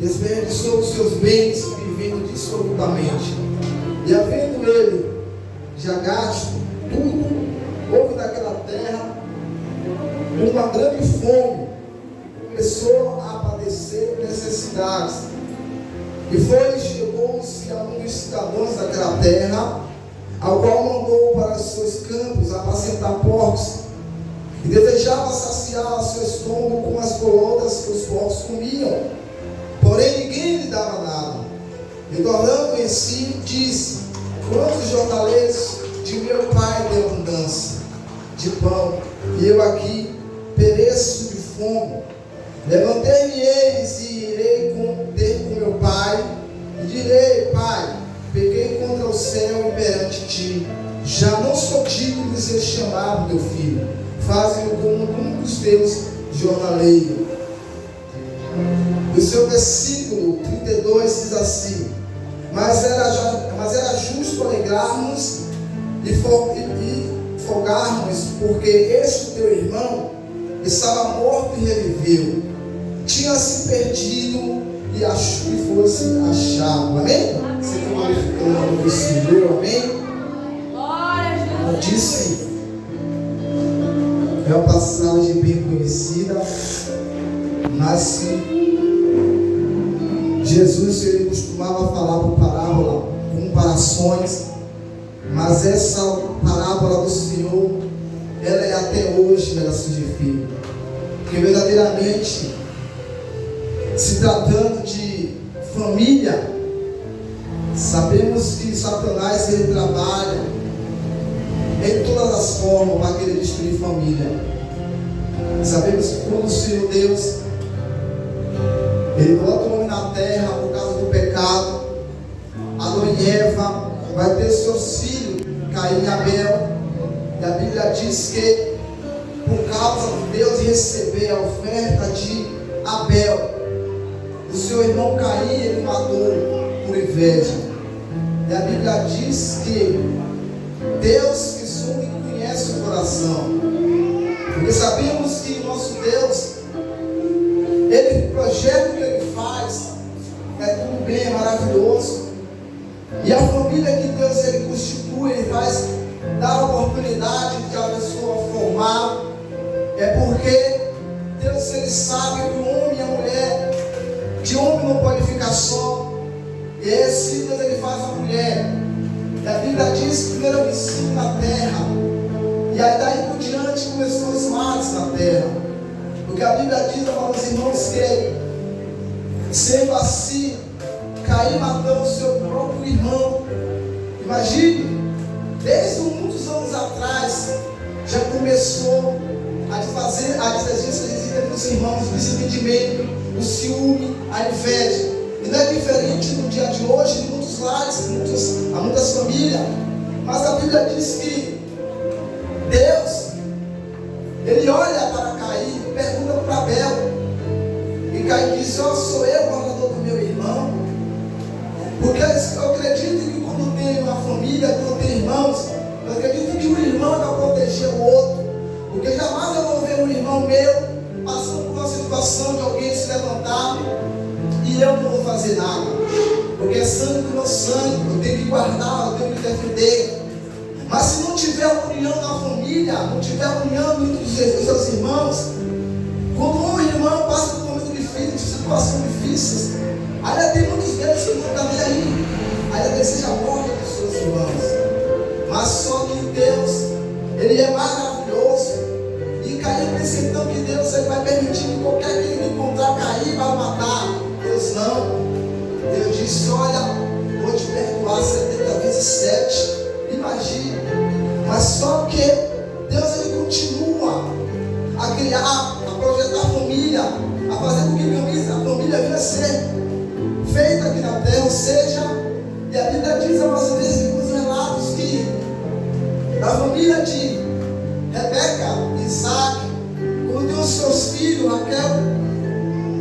desperdiçou os seus bens vivendo dissolutamente. E havendo ele já gasto tudo, houve naquela terra uma grande fome, começou a padecer necessidades. E chegou-se a um dos cidadãos daquela terra, ao qual mandou para os seus campos apacentar porcos, e desejava saciar seu estômago com as colodas que os porcos comiam, porém ninguém lhe dava nada. E tornando em si, disse: quantos jornaleiros de meu pai de abundância de pão, e eu aqui pereço de fome. Levantei-me-eis e irei ter com meu pai, e direi: Pai, pequei contra o céu e perante ti, já não sou digno de ser chamado teu filho, faze-me como um dos teus jornaleiros. O seu versículo 32 diz assim: mas era justo alegrarmos e folgarmos, porque este teu irmão estava morto e reviveu, tinha se perdido e fosse achado. Amém? Você está glorificando o nome do Senhor, amém? Como disse, é uma passagem bem conhecida, mas Jesus ele costumava falar por parábola, comparações, mas essa parábola do Senhor, ela é até hoje, ela se justifica, porque verdadeiramente, se tratando de família, sabemos que Satanás ele trabalha em todas as formas para querer destruir família. Sabemos que quando o Senhor Deus ele bota o homem na terra por causa do pecado, Adão e Eva vai ter seus filhos, Caim e Abel, e a Bíblia diz que por causa de Deus receber a oferta de Abel, o seu irmão Caim ele matou por inveja. E a Bíblia diz que Deus que sonda e conhece o coração, porque sabemos que o nosso Deus, o projeto que ele faz é tudo bem, é maravilhoso. E a família que Deus ele constitui, ele faz dar a oportunidade de a pessoa formar, é porque Deus ele sabe que o homem e a mulher, de homem não pode ficar só, e esse Deus ele faz a mulher. E a Bíblia diz que primeiro eu ensino na terra, e aí daí por diante começou os males na terra, porque a Bíblia diz para os irmãos que, sendo assim, Caim matou o seu próprio irmão. Imagine, desde muitos anos atrás, já começou a desfazer a divergência entre os irmãos, o desentendimento, o ciúme, a inveja. E não é diferente no dia de hoje, em muitos lares, há muitas famílias. Mas a Bíblia diz que Deus, ele olha para Caim e pergunta para Abel. E Caim diz: ó, sou eu o guardador do meu irmão? Porque eu acredito que quando tem uma família, quando tem irmãos, eu acredito que um irmão vai proteger o outro. Porque jamais eu vou ver um irmão meu passando por uma situação de alguém se levantar e eu não vou fazer nada, porque é sangue do meu sangue, eu tenho que guardar, eu tenho que defender. Mas se não tiver união na família, não tiver união entre os seus irmãos, quando um irmão passa por um momento difícil, de situações difíceis, ainda tem muitos deles que não estão nem aí, ainda deseja a morte dos seus irmãos. Mas só que Deus, ele é maravilhoso. E Caim pensa então que Deus ele vai permitir que qualquer que ele encontrar Caim vai matar. Deus não. Deus disse: olha, vou te perdoar 70 vezes 7. Imagine. Mas só que Deus ele continua a criar, a projetar a família, a fazer com que a família venha a ser feita aqui na terra. Ou seja, e a Bíblia diz algumas vezes nos relatos que a família de Rebeca e Isaac, quando tem os seus filhos,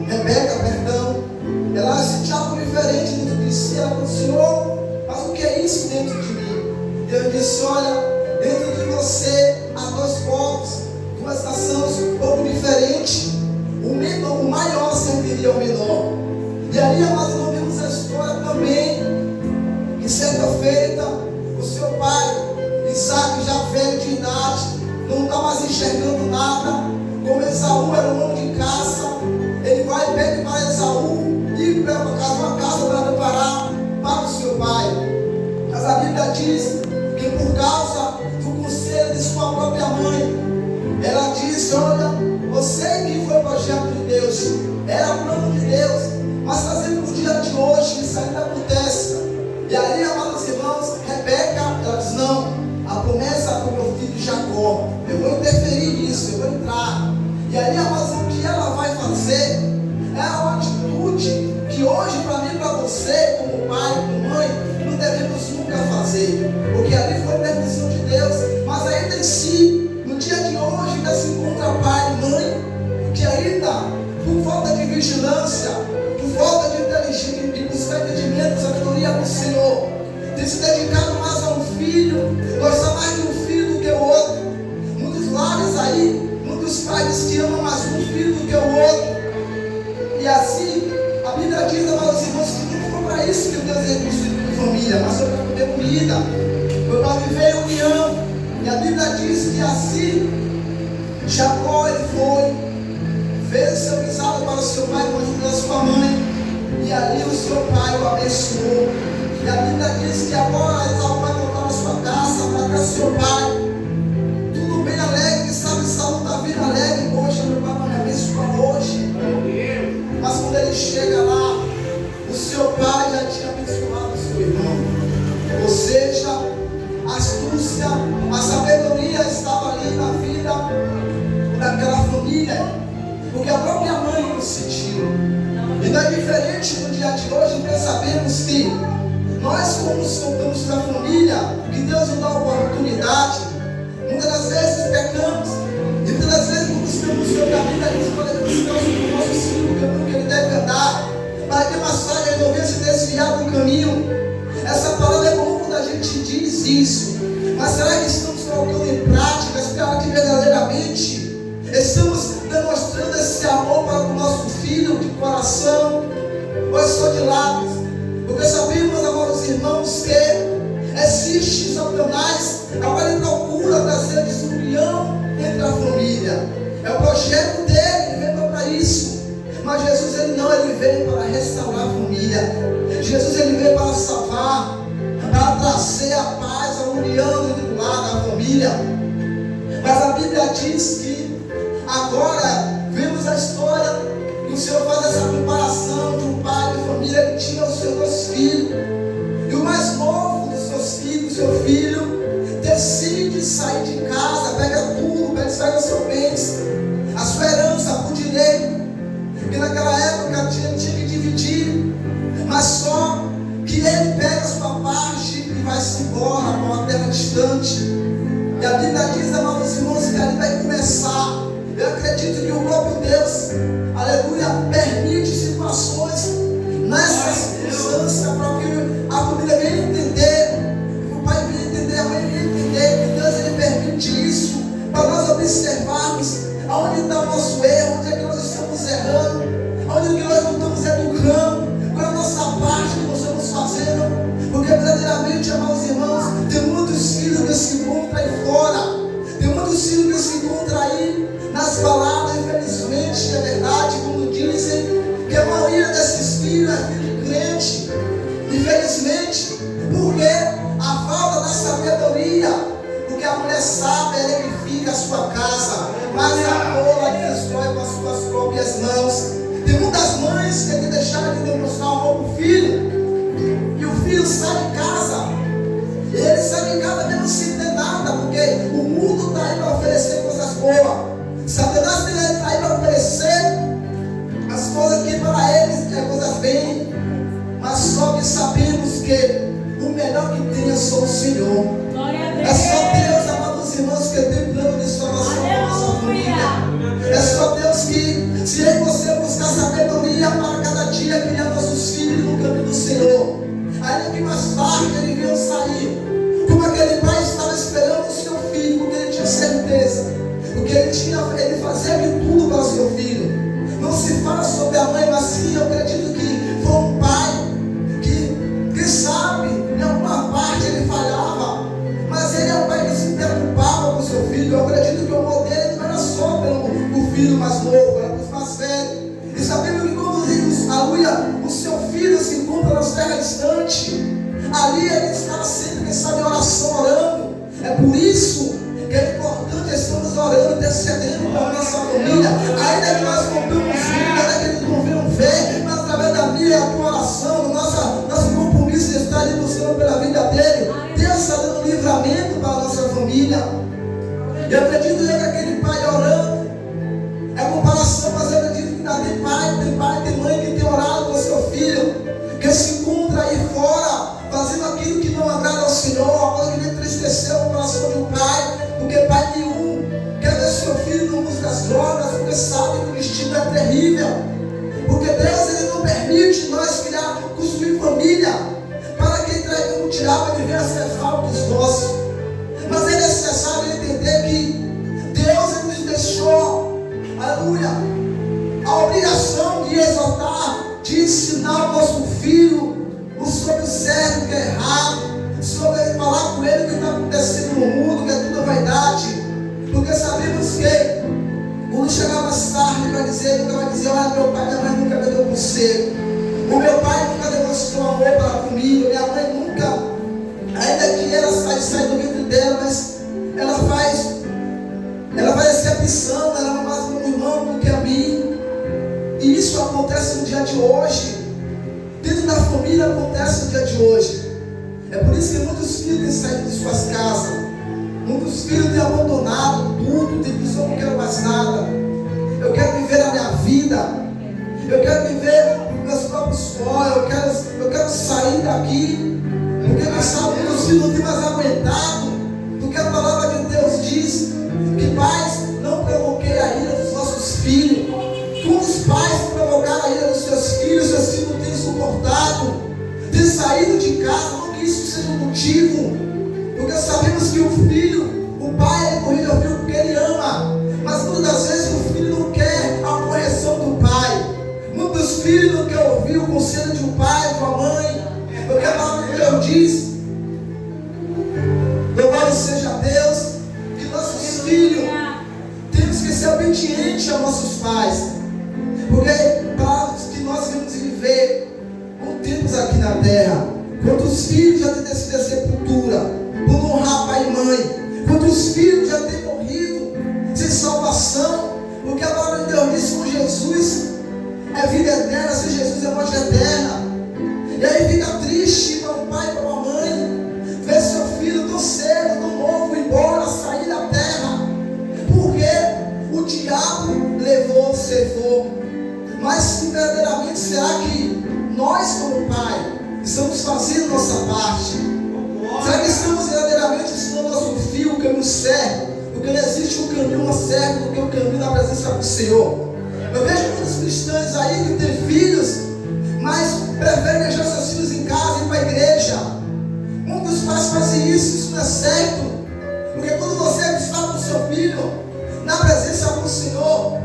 Rebeca, ela se sentia diferente dentro de si. Ela falou: Senhor, mas o que é isso dentro de mim? Deus disse: olha, dentro de você há dois povos, duas nações um pouco diferentes. O maior serviria ao menor. E aí ali, amados, nós vimos a história também, que certa feita, o seu pai, Isaac, já velho de idade, não está mais enxergando nada. Como Esaú era um homem de caça, ele vai e pede para Esaú ir para uma casa para preparar para o seu pai. Mas a Bíblia diz que por causa do conselho de sua própria mãe, ela disse: olha, eu sei que foi projeto de Deus, era plano de Deus, mas fazendo no dia de hoje isso ainda acontece. E aí, amados irmãos, Rebeca, ela diz: não, a promessa para o meu filho Jacó, eu vou interferir nisso, eu vou entrar. E aí, amados, o que ela vai fazer é uma atitude que hoje, para mim e para você, como pai, como mãe, não devemos nunca fazer, porque ali foi permissão de Deus. Mas ainda em si, no dia de hoje, ainda se encontra pai e mãe que ainda, por falta de vigilância, por falta de inteligência, de buscar entendimento, sabedoria do Senhor, tem se dedicado mais a um filho, gosta mais de um filho do que o outro. Muitos lares aí, muitos pais que amam mais um filho do que o outro. E assim, a Bíblia diz, amados irmãos, que não foi para isso que Deus instituiu família, mas foi para poder unida, foi para viver em união. E a Bíblia diz que assim, Jacó ele foi, fez o seu guisado para o seu pai com a ajuda da sua mãe, e ali o seu pai o abençoou. E a Bíblia diz que agora Esaú vai voltar na sua casa para ver o seu pai, tudo bem alegre, que sabe, Esaú está vindo alegre, poxa, meu pai vai me abençoar hoje. Mas quando ele chega lá, o seu pai já tinha abençoado o seu irmão. Ou seja, a astúcia, a sabedoria estava ali na vida daquela família, porque a própria mãe não sentiu. E não é diferente no dia de hoje, nós sabemos que nós, como contamos da família, que Deus nos dá a oportunidade, muitas das vezes pecamos, e muitas das vezes não buscamos o seu caminho, a gente pode buscar o nosso filho, o caminho que ele deve andar, para que mais tarde ele não venha se desviar do caminho. Essa palavra é bom quando a gente diz isso, mas será que estamos colocando em prática? Será que verdadeiramente estamos demonstrando esse amor para o nosso filho de coração, ou é só de lábios? Porque sabemos, amados irmãos, que existe Satanás, agora ele procura trazer desunião entre a família. É o projeto dele, ele veio para isso. Mas Jesus, ele não, ele veio para restaurar a família. Jesus, ele veio para salvar, para trazer a paz, a união do lado da família. Mas a Bíblia diz que agora vemos a história que o Senhor faz essa comparação de um pai de família que tinha os seus dois filhos, e o mais novo dos seus filhos, seu filho, decide sair de casa, pega tudo, pega os seus bens, a sua herança por direito, que naquela época tinha que dividir, mas só que ele pega a sua parte e vai-se embora para uma terra distante. E a Bíblia diz, amados irmãos, que ali vai começar. Eu acredito que o próprio Deus, aleluia, permite situações nessa circunstância para que a família venha entender, que o pai venha entender, a mãe venha entender, que Deus ele permite isso para nós observarmos aonde está o nosso erro, onde é que nós estamos errando, onde é que nós não estamos educando, qual é a nossa parte que nós estamos fazendo. Porque verdadeiramente, amados irmãos, tem muitos filhos que se encontram aí fora, tem muitos filhos que se encontram aí nas palavras, infelizmente, é verdade, como dizem, que a maioria desses filhos é filho de crente, infelizmente, porque a falta da sabedoria, porque a mulher sábia, ela edifica a sua casa, mas a tola que destrói com as suas próprias mãos. Tem muitas mães que têm deixado de demonstrar amor para o filho, e o filho sai de casa, ele sai de casa mesmo sem ter nada, porque o mundo está aí para oferecer coisas boas. Satanás está aí para oferecer as coisas que para eles é coisas bem, mas só que sabemos que o melhor que tem é só o Senhor. É só Deus, amados irmãos, que tem plano de salvação para a nossa família. É só Deus que, se eu e você buscar sabedoria para cada dia, criar nossos filhos no caminho do Senhor, ainda que mais tarde ele venha sair, como aquele pai estava esperando o seu filho, porque ele tinha certeza, porque ele fazia de tudo para o seu filho. Não se fala sobre a mãe, mas sim, eu acredito que foi um sabemos que quando aleluia, o seu filho se encontra nas terras distantes, ali ele está sempre, quem sabe, em oração, orando. É por isso que é importante estarmos orando, intercedendo pela nossa família, ainda que nós não vemos vida, ainda que eles não venham ver, mas através da minha e a tua oração, do nosso compromisso de estar ali buscando pela vida dele, Deus está dando livramento para a nossa família. E eu acredito que aquele pai orando, é comparação, mas eu acredito que ainda tem pai, tem mãe que tem orado com o seu filho, que se encontra aí fora, fazendo aquilo que não agrada ao Senhor, a coisa que entristeceu o coração de um pai, porque pai nenhum quer ver seu filho no uso das drogas, porque sabe que o destino é terrível, porque Deus ele não permite nós construir família, para que o diabo ele venha ser faltos nossos, mas é necessário entender que Deus ele nos deixou, aleluia, a obrigação de exortar, de ensinar o nosso filho sobre o certo, que é errado, sobre ele falar com ele o que está acontecendo no mundo, que é tudo vaidade, porque sabemos que quando chegar mais tarde vai dizer, nunca vai dizer, olha, meu pai, minha mãe nunca me deu conselho, o meu pai nunca demonstrou amor para comigo, minha mãe nunca, ainda que ela sai do ventre dela, mas ela faz exceção, ela é mais um irmão do que a mim, e isso acontece no dia de hoje. Dentro da família acontece no dia de hoje. É por isso que muitos filhos têm saído de suas casas. Muitos filhos têm abandonado tudo. Tem dito, eu não quero mais nada. Eu quero viver a minha vida. Eu quero viver os meus próprios sonhos. Eu quero sair daqui. Porque quem sabe meus filhos não têm mais aguentado. Porque a palavra de Deus diz que pais, não provoquei a ira dos nossos filhos. Quantos pais provocaram a ira dos seus filhos não têm suportado, têm saído de casa, não que isso seja um motivo, porque sabemos que o filho, o pai, ele corrige o filho porque ele ama, mas muitas das vezes o filho não quer a correção do pai, muitos filhos não querem ouvir o conselho de um pai, de uma mãe, porque a palavra de Deus diz, louvado seja Deus, que nossos filhos temos que ser obedientes aos nossos pais. Porque para que nós vamos viver com tempos aqui na terra, quantos filhos já têm descido a sepultura por não honrar pai e mãe, quantos filhos já têm morrido sem salvação, porque a palavra de Deus diz que com Jesus é vida eterna, sem Jesus é morte eterna. E aí fica triste para o pai e para a mãe ver seu filho tão cedo, tão novo, embora, sair da terra, porque o diabo levou, cevou. Mas verdadeiramente será que nós como pai estamos fazendo nossa parte? Será que estamos verdadeiramente ensinando nosso filho o caminho certo? Porque não existe um caminho mais certo do que o caminho da presença do Senhor. Eu vejo muitos cristãos aí que têm filhos, mas preferem deixar seus filhos em casa e ir para a igreja. Muitos pais fazem isso não é certo. Porque quando você está com o seu filho na presença do Senhor,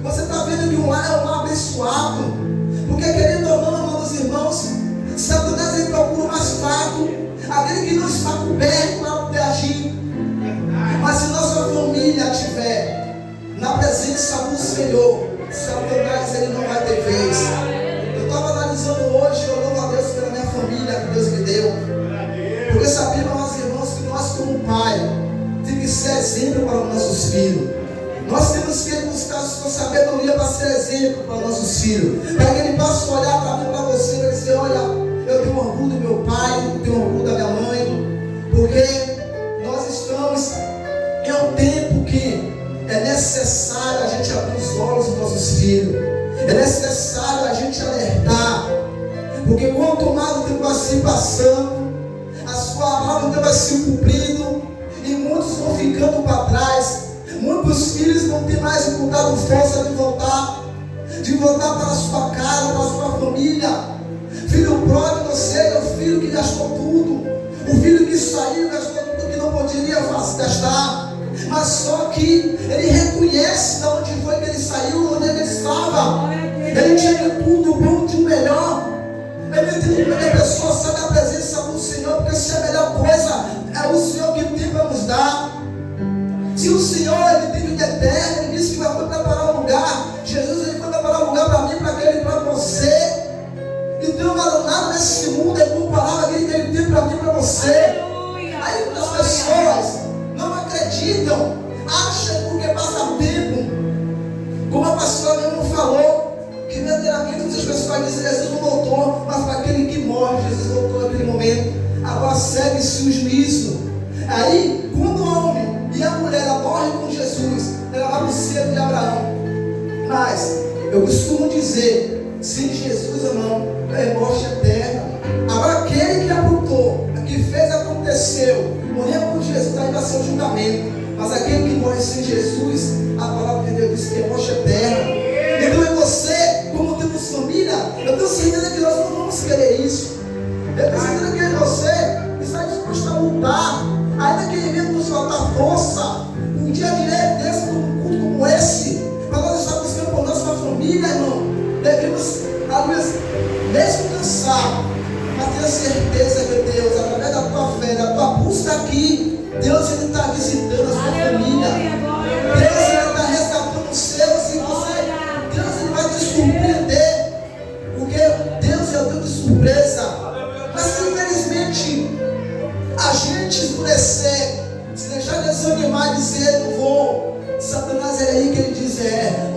você está vendo que um lar é um lar abençoado. Porque querendo ou não, amados irmãos, Satanás ele procura o mais fraco, aquele que não está coberto para poder agir. Mas se nossa família estiver na presença do Senhor, Satanás ele não vai ter vez. Eu estava analisando hoje, eu louvo a Deus pela minha família que Deus me deu. Porque sabemos, amados irmãos, que nós como pai temos que ser exemplo para os nossos filhos. Nós temos que buscar sua sabedoria para ser exemplo para nossos filhos. Para que ele possa olhar para mim, para você e dizer, olha, eu tenho orgulho do meu pai, eu tenho orgulho da minha mãe. Porque nós estamos em um tempo que é necessário a gente abrir os olhos dos nossos filhos. É necessário a gente alertar. Porque quanto mais o tempo vai se passando, a sua palavra vai se cumprindo e muitos vão ficando para trás. Muitos filhos não têm mais encontrado força de voltar para a sua casa, para a sua família. Filho pródigo, seja o filho que gastou tudo, o filho que saiu, gastou tudo que não poderia gastar, mas só que ele reconhece de onde foi que ele saiu, onde ele estava. Ele tinha tudo, o bom de o melhor. Ele entende que a pessoa sai da presença do Senhor, porque se a melhor coisa é o Senhor que tem para nos dar. Se o Senhor ele tem vida eterna, ele disse que vai preparar um lugar. Jesus ele foi preparar um lugar para mim, para para mim e para você. Aí muitas pessoas não acreditam, acham porque passa tempo, como a pastora mesmo falou, que verdadeiramente muitas pessoas dizem que Jesus não voltou, mas para aquele que morre, Jesus voltou naquele momento. Agora segue-se o juízo. Aí, quando o homem e a mulher morrem com Jesus, ela vai para o selo de Abraão. Mas eu costumo dizer, sem Jesus ou não, é morte eterna. Agora aquele que apontou, que fez, aconteceu, morreu com Jesus, aí vai ser o julgamento. Mas aquele que morre sem Jesus, a palavra de Deus diz que é morte eterna. Então é você, como temos família, eu tenho certeza que nós não vamos querer isso. Eu tenho certeza que você está disposto a lutar, ainda que mesmo nos faltar força. Um dia direito desse, num culto como esse, mas nós estamos buscando por nossa família, irmão. Devemos, às vezes, mesmo cansar, mas ter a certeza que Deus, através da tua fé, da tua busca aqui, Deus ele está visitando a sua família. Deus ele está resgatando os seus, e você, Deus ele vai te surpreender, porque Deus é o Deus de surpresa. Mas infelizmente a gente escurecer, se deixar desanimar e dizer não vou, Satanás é aí que ele diz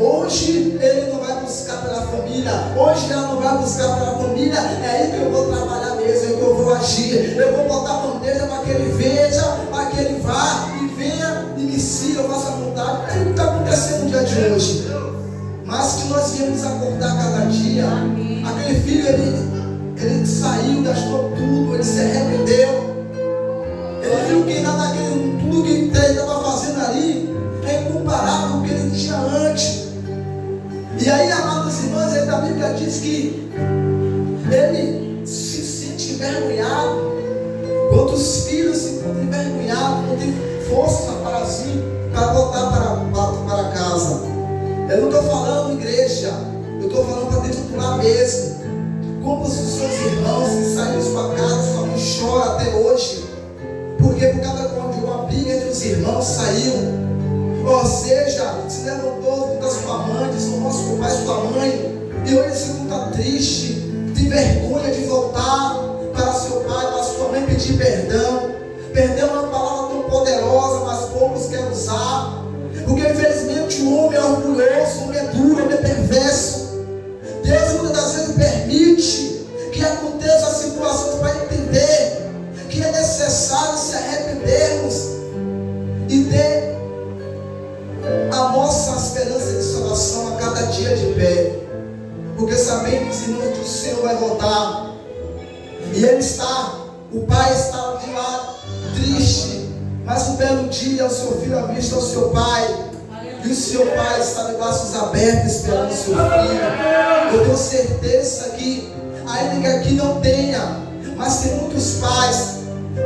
hoje ele não vai buscar pela família, hoje ela não vai buscar pela família, é aí que eu vou trabalhar mesmo, é que eu vou agir, eu vou botar a bandeja para que ele veja, para que ele vá e venha e me siga, eu faça a vontade. É o que está acontecendo no dia de hoje. Mas que nós viemos acordar cada dia. Aquele filho ele saiu, gastou tudo, ele se arrependeu. Ele viu que nada daquele tudo que ele estava fazendo ali é incomparável com o que ele tinha antes. E aí, amados irmãos, aí a Bíblia diz que ele se sente envergonhado. Quando os filhos se encontram envergonhados, não tem força para voltar para casa. Eu não estou falando igreja, eu estou falando para dentro do lar mesmo. Como os seus irmãos que saíram de sua casa, sua mãe chora até hoje, porque por causa de uma briga entre os irmãos saiu. Ou seja, se levantou da sua mãe, desonrou seu pai e sua mãe, e hoje se está triste, tem vergonha de voltar para seu pai, para sua mãe pedir perdão. Perdão é uma palavra tão poderosa, mas poucos querem usar, porque infelizmente o homem é orgulhoso, o homem é duro, o homem é perverso. Deus muitas das vezes permite que aconteça a situação para entender que é necessário se arrependermos e ter a nossa esperança de salvação a cada dia de pé, porque sabemos, irmãos, que o Senhor vai voltar, e Ele está, o Pai está de lá triste, mas um belo dia o seu filho avista o seu Pai, e o seu Pai está de braços abertos esperando o seu filho. Eu tenho certeza que, ainda que aqui não tenha, mas tem muitos pais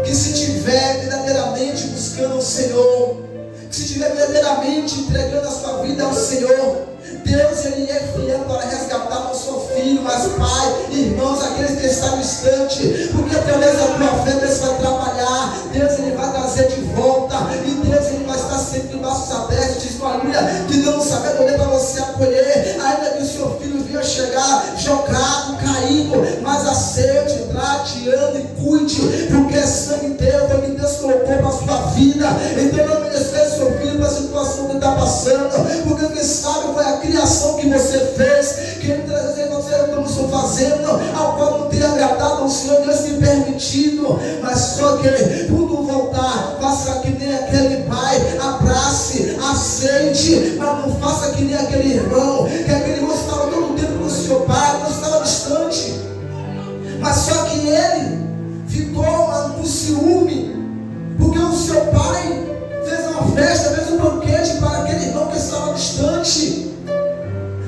que, se tiver verdadeiramente buscando o Senhor, se estiver verdadeiramente entregando a sua vida ao Senhor, Deus ele é fiel para resgatar o seu filho. Mas pai, irmãos, aqueles que estão distantes, porque através da tua fé Deus vai trabalhar, Deus ele vai trazer de volta, e Deus ele vai estar sempre de braços abertos, diz aleluia, que não sabedoria para você acolher, ainda que o seu filho venha chegar jogado, caído, mas aceite, trate, ame e cuide, porque é sangue teu, foi que Deus colocou para a sua vida. Então não merecer seu filho para a situação que está passando, porque quem sabe foi a criação que você fez, que muitas vezes nós estamos fazendo, ao qual não tem agradado ao Senhor, Deus tem permitido, mas só que quando voltar, faça que nem aquele pai, abrace, aceite, mas não faça que nem aquele irmão, que aquele irmão estava todo o tempo com o seu pai, não estava distante, mas só que ele ficou com ciúme, porque o seu pai fez uma festa, fez um banquete para aquele irmão que estava distante.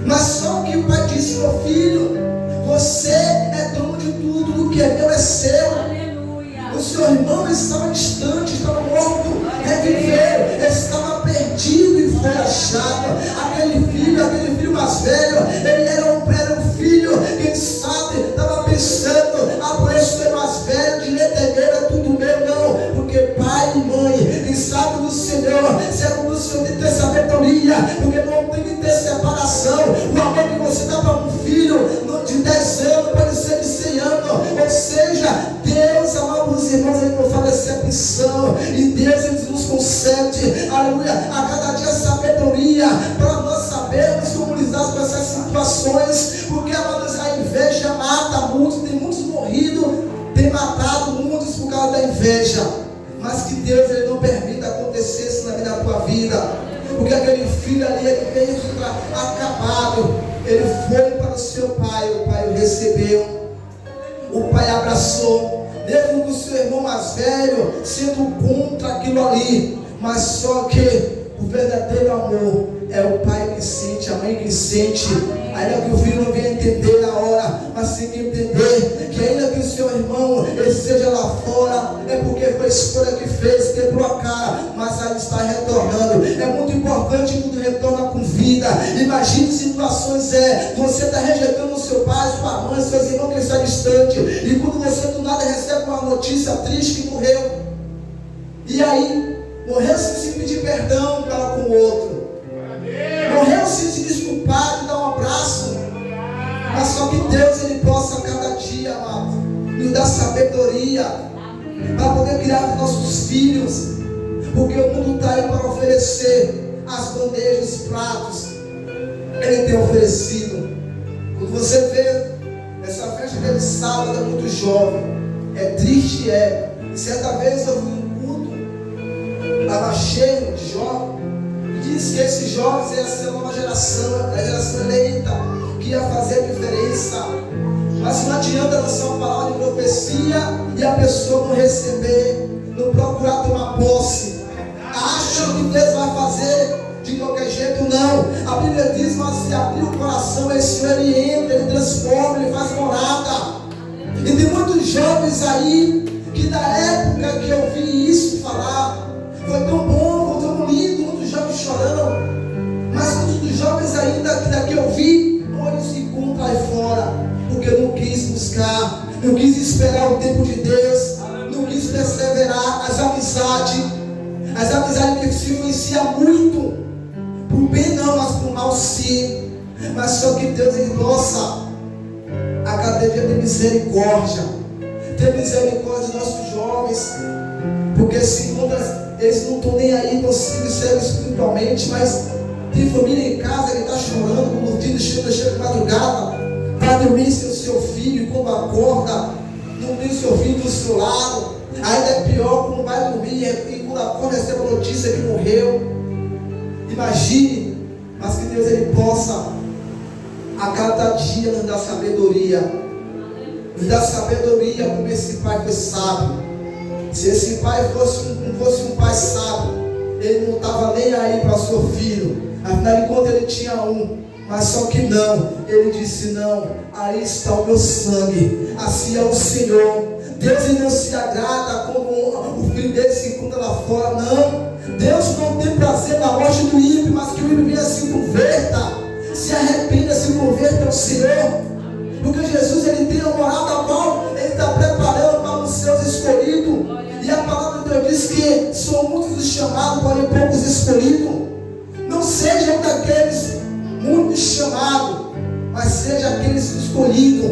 Mas só que o pai disse: meu filho, você é dono de tudo, o que é meu é seu. Aleluia. O seu irmão estava tem matado muitos por causa da inveja. Mas que Deus ele não permita acontecer isso na vida da tua vida. Porque aquele filho ali, ele veio acabado. Ele foi para o seu pai, o pai o recebeu. O pai abraçou. Mesmo com o seu irmão mais velho sendo contra aquilo ali. Mas só que o verdadeiro amor é o pai que sente, a mãe que sente. Ainda que o filho não venha entender na hora, mas tem que entender que ainda que o seu irmão ele seja lá fora, é porque foi a escolha que fez, quebrou a cara, mas aí está retornando. É muito importante quando retorna com vida. Imagine situações você está rejeitando o seu pai, sua mãe, seus irmãos que estão distante, e quando você do nada recebe uma notícia triste que morreu, e aí morreu sem se pedir perdão para com o outro, morreu sem se desculpar, de dar um abraço. Mas só que Deus ele possa cada dia, amado, nos dar sabedoria para poder criar os nossos filhos, porque o mundo está aí para oferecer as bandejas, os pratos. Ele tem oferecido. Quando você vê essa festa de sábado, é muito jovem, é triste, certa vez eu fui em culto, estava cheio de jovens, e disse que esses jovens iam ser a nova geração, a geração eleita, que ia fazer a diferença. Mas não adianta lançar uma palavra de profecia e a pessoa não receber, não procurar tomar posse. Acham que Deus vai fazer de qualquer jeito? Não. A Bíblia diz, mas se abrir o coração, esse Senhor ele entra, ele transforma, ele faz morada. E tem muitos jovens aí que da época que eu vi isso falar, foi tão bom, foi tão lindo, muitos jovens chorando. Mas muitos dos jovens ainda que daqui eu vi, hoje se encontram aí fora, porque não quis buscar, não quis esperar o tempo de Deus, não quis perseverar. As amizades que se influenciam muito, por bem não, mas por mal sim. Mas só que Deus ele possa a cada dia ter misericórdia dos nossos jovens, porque se eles não estão nem aí, estão sendo sérios espiritualmente, mas tem família em casa que está chorando, quando o filho chega de madrugada para dormir sem o seu filho, e quando acorda, não tem o seu filho do seu lado. Ainda é pior quando vai dormir e quando acorda recebe a notícia que morreu. Imagine, mas que Deus ele possa a cada dia nos dar sabedoria, como esse pai foi sábio. Se esse pai fosse um pai sábio, ele não estava nem aí para o seu filho. Afinal de contas ele tinha um, mas só que não, ele disse não, aí está o meu sangue, assim é o Senhor. Deus ele não se agrada quando o filho dele se encontra lá fora, não. Deus não tem prazer na morte do ímpio, mas que o ímpio venha se converta, se arrependa, se converta ao Senhor. Porque Jesus ele tem a morada a qual ele está preparando para os seus escolhidos. E a palavra de Deus diz que são muitos os chamados, porém poucos escolhidos. Não seja um daqueles muitos chamados, mas seja aqueles escolhidos.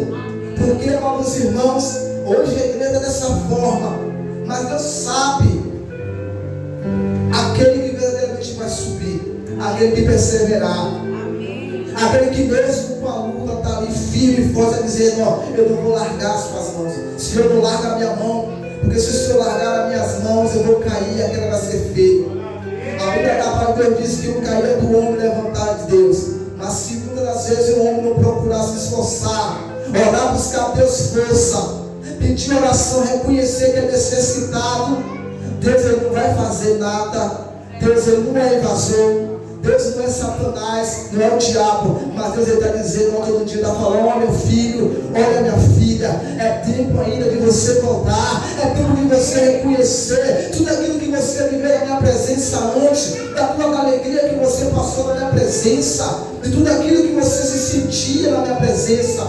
Porque, meus irmãos, hoje a igreja é dessa forma, mas Deus sabe aquele que verdadeiramente vai subir, aquele que perseverar, aquele que mesmo com a luta está ali firme e forte, dizendo: ó, eu não vou largar as suas mãos, Senhor, não larga a minha mão, porque se o Senhor largar as minhas mãos, eu vou cair e aquela vai ser feita. A Bíblia da palavra de Deus diz que o cair é do homem levantar de Deus, mas se muitas das vezes o homem não procurar se esforçar, orar, buscar a Deus força, pedir oração, reconhecer que é necessitado, Deus ele não vai fazer nada. Deus ele não é invasor, Deus não é Satanás, não é o diabo, mas Deus está dizendo, todo dia está falando: ó meu filho, olha minha filha, é tempo ainda de você voltar, é tempo de você reconhecer tudo aquilo que você viveu na minha presença antes, da tua alegria que você passou na minha presença, de tudo aquilo que você se sentia na minha presença.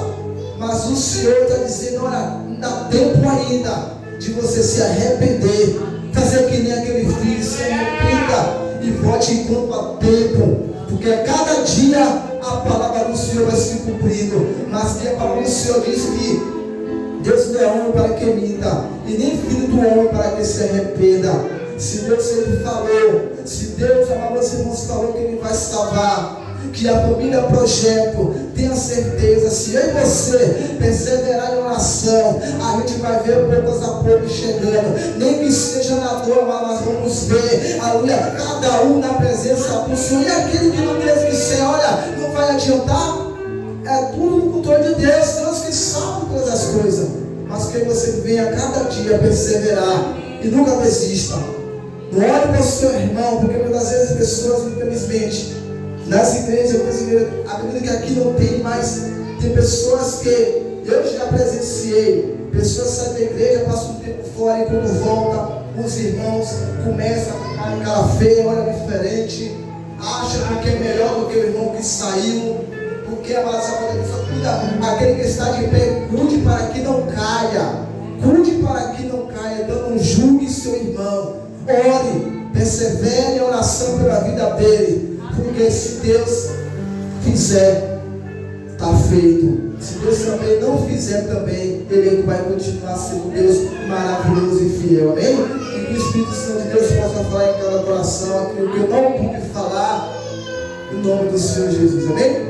Mas o Senhor está dizendo: olha, dá tempo ainda de você se arrepender, fazer que nem aquele filho, se arrependa e volte enquanto há tempo, porque a cada dia a palavra do Senhor vai se cumprindo. Mas que a palavra do Senhor diz que Deus não é homem para que minta, e nem filho do homem para que se arrependa. Se Deus ele falou, se Deus, amados irmãos, falou que ele vai salvar, que a família Projeto, tenha certeza, se eu e você perseverar em oração, a gente vai ver poucos a pouco chegando, nem que seja na dor, mas nós vamos ver, aleluia, cada um na presença do Senhor. E aquele que não teve que ser, olha, não vai adiantar, é tudo no controle de Deus, Deus que sabe todas as coisas, mas que você venha cada dia perseverar e nunca desista. Não olhe para o seu irmão, porque muitas vezes as pessoas, infelizmente, nas igrejas, acredito que aqui não tem, mas tem pessoas que eu já presenciei, pessoas saem da igreja, passam um tempo fora e quando volta, os irmãos começam a ficar com cara feia, olha diferente, acham que é melhor do que o irmão que saiu, porque a palavra da pessoa cuida, aquele que está de pé, cuide para que não caia, então não julgue seu irmão, ore, persevere em oração pela vida dele, porque se Deus fizer, está feito. Se Deus também não fizer também, Ele vai continuar sendo Deus maravilhoso e fiel. Amém? E que o Espírito Santo de Deus possa falar em cada coração aquilo que eu não pude falar, em nome do Senhor Jesus. Amém?